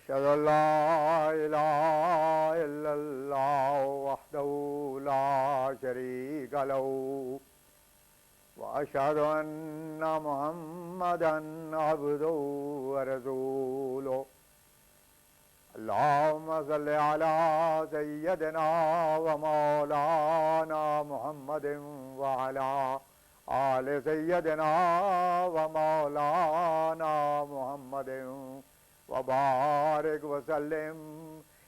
أشهد أن لا إله إلا الله وحده لا شريك له وأشهد أن محمدا عبده ورسوله اللهم صل على سيدنا ومولانا محمد وعلى آل سيدنا ومولانا محمد وبارك وسلم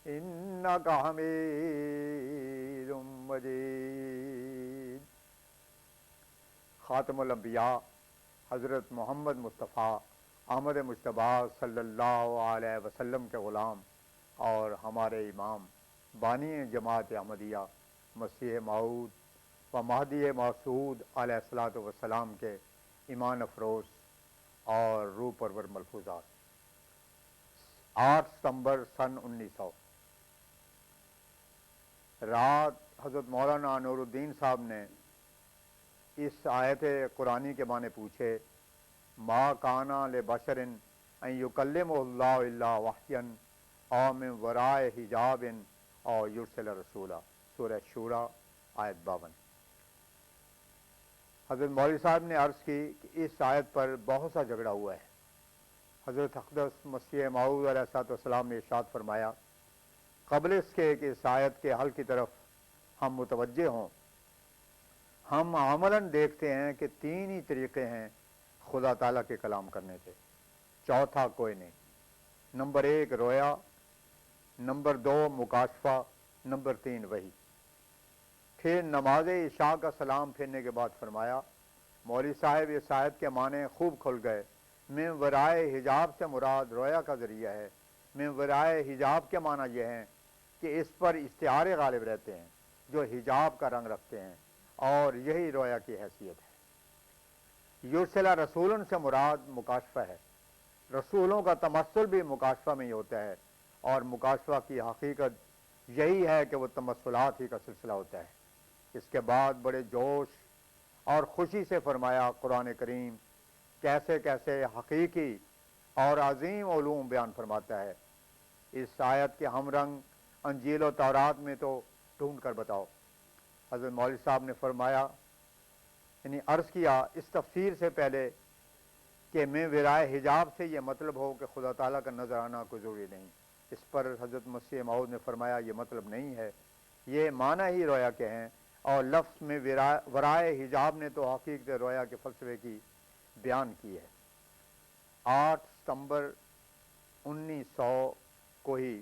إنك حميد مجيد۔ خاتم الانبیاء حضرت محمد مصطفیٰ احمد مجتبیٰ صلی اللہ علیہ وسلم کے غلام اور ہمارے امام بانی جماعت احمدیہ مسیح موعود و مہدی موصود علیہ الصلوۃ والسلام کے ایمان افروز اور روح پرور ملفوظات۔ 8 ستمبر سن 1900 رات حضرت مولانا نور الدین صاحب نے اس آیت قرآنی کے معنی پوچھے، ما کانا لبشر ان یکلمہ اللہ الا وحیا او من ورائے حجاب او یرسل رسولا، سورہ شورى آیت 52۔ حضرت مولوی صاحب نے عرض کی کہ اس آیت پر بہت سا جھگڑا ہوا ہے۔ حضرت اقدس مسیح موعود علیہ الصلوۃ والسلام نے ارشاد فرمایا، قبل اس کے کہ اس آیت کے حل کی طرف ہم متوجہ ہوں، ہم عملاً دیکھتے ہیں کہ 3 ہی طریقے ہیں خدا تعالیٰ کے کلام کرنے کے، چوتھا کوئی نہیں۔ نمبر 1 رویا، نمبر 2 مکاشفہ، نمبر 3 وحی۔ پھر نماز عشاء کا سلام پھرنے کے بعد فرمایا، مولوی صاحب اس آیت کے معنی خوب کھل گئے۔ من ورائے حجاب سے مراد رویا کا ذریعہ ہے۔ من ورائے حجاب کے معنی یہ ہیں کہ اس پر استعارے غالب رہتے ہیں جو حجاب کا رنگ رکھتے ہیں، اور یہی رویا کی حیثیت ہے۔ یرسلہ رسولن سے مراد مکاشفہ ہے۔ رسولوں کا تمثل بھی مکاشفہ میں ہی ہوتا ہے، اور مکاشفہ کی حقیقت یہی ہے کہ وہ تمثلات ہی کا سلسلہ ہوتا ہے۔ اس کے بعد بڑے جوش اور خوشی سے فرمایا، قرآن کریم کیسے کیسے حقیقی اور عظیم علوم بیان فرماتا ہے۔ اس آیت کے ہم رنگ انجیل و تورات میں تو ڈھونڈ کر بتاؤ۔ حضرت مولوی صاحب نے فرمایا، یعنی عرض کیا اس تفسیر سے پہلے کہ میں ورائے حجاب سے یہ مطلب ہو کہ خدا تعالیٰ کا نظر آنا کوئی ضروری نہیں۔ اس پر حضرت مسیح موعود نے فرمایا یہ مطلب نہیں ہے، یہ معنی ہی رویا کے ہیں، اور لفظ میں ورائے حجاب نے تو حقیقت رویا کے فلسفے کی بیان کی ہے۔ 8 ستمبر 1900 کو ہی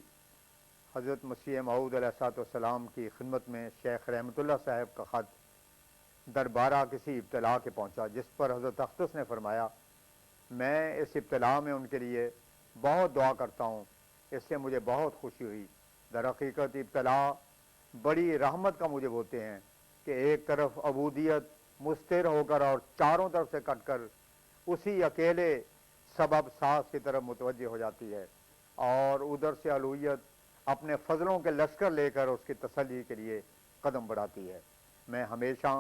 حضرت مسیح موعود علیہ الصلوۃ والسلام کی خدمت میں شیخ رحمۃ اللہ صاحب کا خط دربارہ کسی ابتلا کے پہنچا، جس پر حضرت اقدس نے فرمایا، میں اس ابتلا میں ان کے لیے بہت دعا کرتا ہوں، اس سے مجھے بہت خوشی ہوئی۔ در حقیقت ابتلا بڑی رحمت کا موجب ہوتے ہیں کہ ایک طرف عبودیت مستر ہو کر اور چاروں طرف سے کٹ کر اسی اکیلے سبب ساز کی طرف متوجہ ہو جاتی ہے، اور ادھر سے الوہیت اپنے فضلوں کے لشکر لے کر اس کی تسلی کے لیے قدم بڑھاتی ہے۔ میں ہمیشہ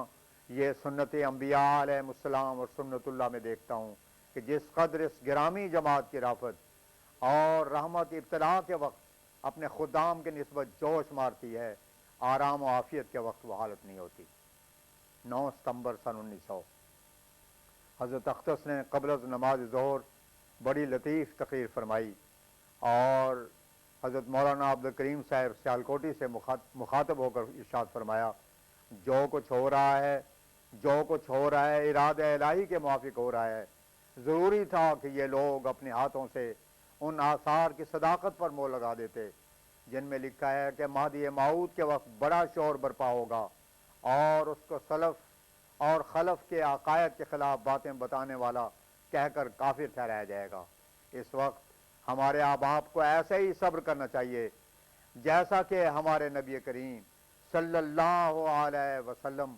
یہ سنت انبیاء علیہ السلام اور سنت اللہ میں دیکھتا ہوں کہ جس قدر اس گرامی جماعت کی رافت اور رحمت ابتلا کے وقت اپنے خدام کے نسبت جوش مارتی ہے، آرام و عافیت کے وقت وہ حالت نہیں ہوتی۔ 9 ستمبر سن 1900 حضرت اقدس نے قبل از نماز ظہر بڑی لطیف تقریر فرمائی، اور حضرت مولانا عبد الکریم صاحب سیالکوٹی سے مخاطب ہو کر ارشاد فرمایا، جو کچھ ہو رہا ہے ارادہ الہی کے موافق ہو رہا ہے۔ ضروری تھا کہ یہ لوگ اپنے ہاتھوں سے ان آثار کی صداقت پر مہر لگا دیتے جن میں لکھا ہے کہ مہدی موعود کے وقت بڑا شور برپا ہوگا، اور اس کو سلف اور خلف کے عقائد کے خلاف باتیں بتانے والا کہہ کر کافر ٹھہرایا جائے گا۔ اس وقت ہمارے احباب کو ایسے ہی صبر کرنا چاہیے جیسا کہ ہمارے نبی کریم صلی اللہ علیہ وسلم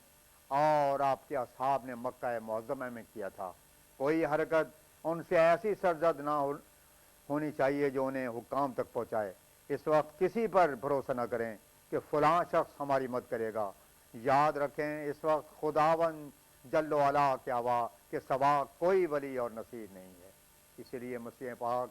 اور آپ کے اصحاب نے مکہ معظمہ میں کیا تھا۔ کوئی حرکت ان سے ایسی سرزد نہ ہونی چاہیے جو انہیں حکام تک پہنچائے۔ اس وقت کسی پر بھروسہ نہ کریں کہ فلاں شخص ہماری مدد کرے گا۔ یاد رکھیں اس وقت خداوند جل و علا کے سوا کوئی ولی اور نصیر نہیں ہے۔ اسی لیے مسیح پاک